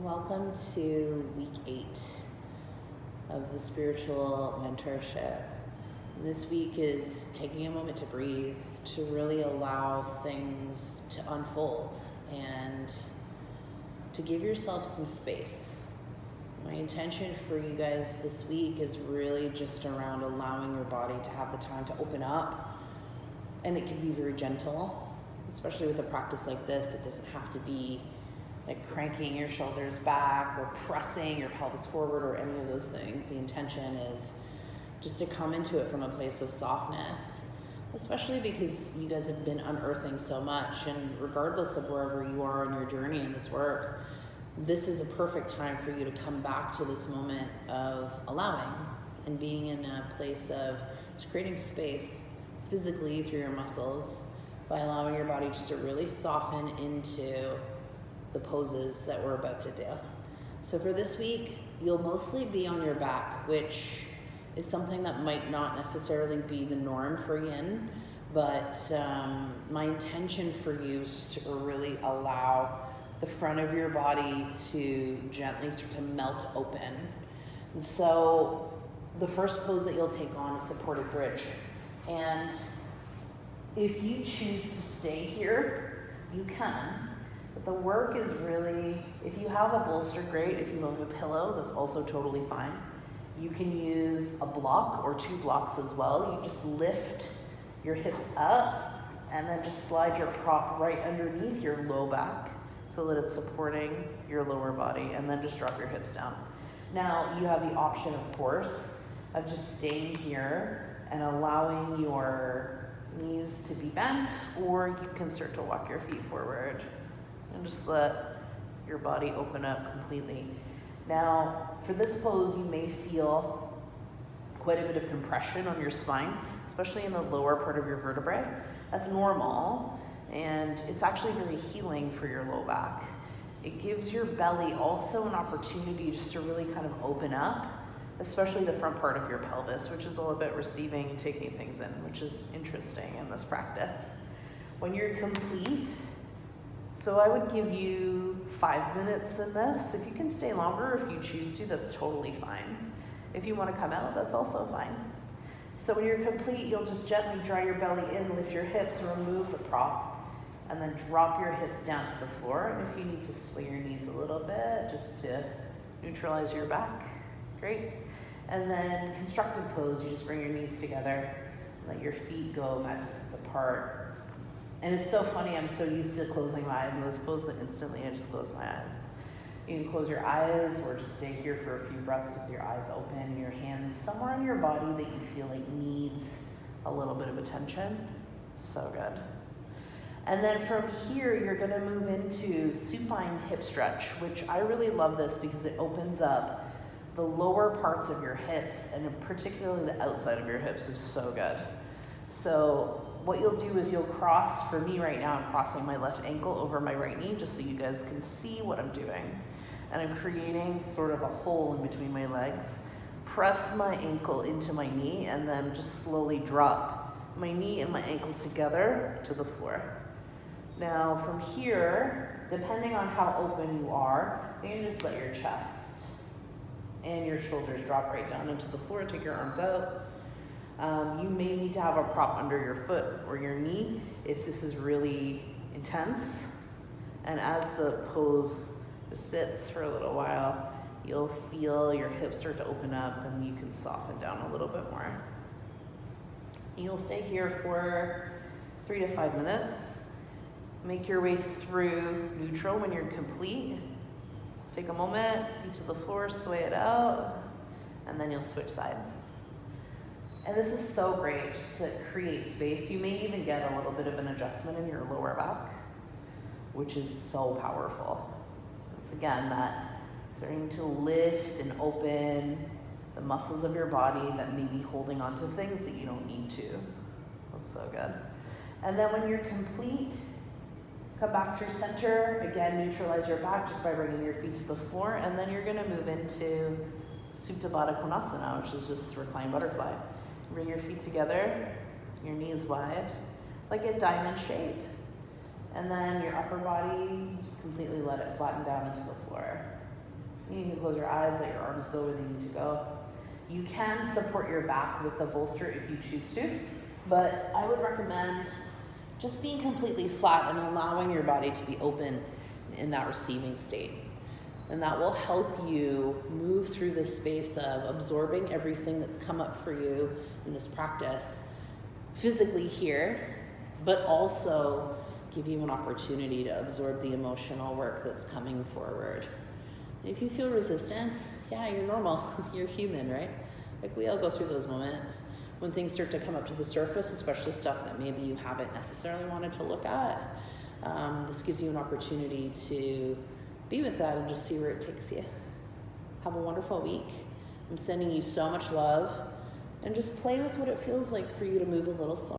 Welcome to week 8 of the spiritual mentorship. This week is taking a moment to breathe, to really allow things to unfold and to give yourself some space. My intention for you guys this week is really just around allowing your body to have the time to open up, and it can be very gentle, especially with a practice like this. It doesn't have to be like cranking your shoulders back or pressing your pelvis forward or any of those things. The intention is just to come into it from a place of softness, especially because you guys have been unearthing so much, and regardless of wherever you are in your journey in this work, this is a perfect time for you to come back to this moment of allowing and being in a place of just creating space physically through your muscles by allowing your body just to really soften into the poses that we're about to do. So for this week, you'll mostly be on your back, which is something that might not necessarily be the norm for yin, but my intention for you is just to really allow the front of your body to gently start to melt open. And so the first pose that you'll take on is supported bridge. And if you choose to stay here, you can. But the work is really, if you have a bolster, great. If you have a pillow, that's also totally fine. You can use a block or 2 blocks as well. You just lift your hips up and then just slide your prop right underneath your low back so that it's supporting your lower body, and then just drop your hips down. Now you have the option, of course, of just staying here and allowing your knees to be bent, or you can start to walk your feet forward and just let your body open up completely. Now, for this pose, you may feel quite a bit of compression on your spine, especially in the lower part of your vertebrae. That's normal, and it's actually very healing for your low back. It gives your belly also an opportunity just to really kind of open up, especially the front part of your pelvis, which is all about receiving and taking things in, which is interesting in this practice. When you're complete, so I would give you 5 minutes in this. If you can stay longer, if you choose to, that's totally fine. If you want to come out, that's also fine. So when you're complete, you'll just gently draw your belly in, lift your hips, remove the prop, and then drop your hips down to the floor. And if you need to sway your knees a little bit, just to neutralize your back, great. And then constructed pose, you just bring your knees together, let your feet go mat distance apart. And it's so funny, I'm so used to closing my eyes in this pose that instantly I just close my eyes. You can close your eyes or just stay here for a few breaths with your eyes open, your hands somewhere on your body that you feel like needs a little bit of attention. So good. And then from here, you're gonna move into supine hip stretch, which I really love this because it opens up the lower parts of your hips, and particularly the outside of your hips is so good. So what you'll do is you'll cross, for me right now, I'm crossing my left ankle over my right knee just so you guys can see what I'm doing. And I'm creating sort of a hole in between my legs. Press my ankle into my knee and then just slowly drop my knee and my ankle together to the floor. Now from here, depending on how open you are, you can just let your chest and your shoulders drop right down into the floor. Take your arms out. You may need to have a prop under your foot or your knee if this is really intense. And as the pose just sits for a little while, you'll feel your hips start to open up and you can soften down a little bit more. You'll stay here for 3 to 5 minutes. Make your way through neutral when you're complete. Take a moment, feet to the floor, sway it out, and then you'll switch sides. And this is so great just to create space. You may even get a little bit of an adjustment in your lower back, which is so powerful. It's again that starting to lift and open the muscles of your body that may be holding on to things that you don't need to. That's so good. And then when you're complete, come back through center. Again, neutralize your back just by bringing your feet to the floor. And then you're gonna move into Supta Baddha Konasana, which is just Reclined Butterfly. Bring your feet together, your knees wide, like a diamond shape. And then your upper body, just completely let it flatten down into the floor. You can close your eyes, let your arms go where they need to go. You can support your back with the bolster if you choose to, but I would recommend just being completely flat and allowing your body to be open in that receiving state. And that will help you move through this space of absorbing everything that's come up for you in this practice physically here, but also give you an opportunity to absorb the emotional work that's coming forward. And if you feel resistance, yeah, you're normal. You're human, right? Like, we all go through those moments when things start to come up to the surface, especially stuff that maybe you haven't necessarily wanted to look at. This gives you an opportunity to be with that and just see where it takes you. Have a wonderful week. I'm sending you so much love, and just play with what it feels like for you to move a little slower.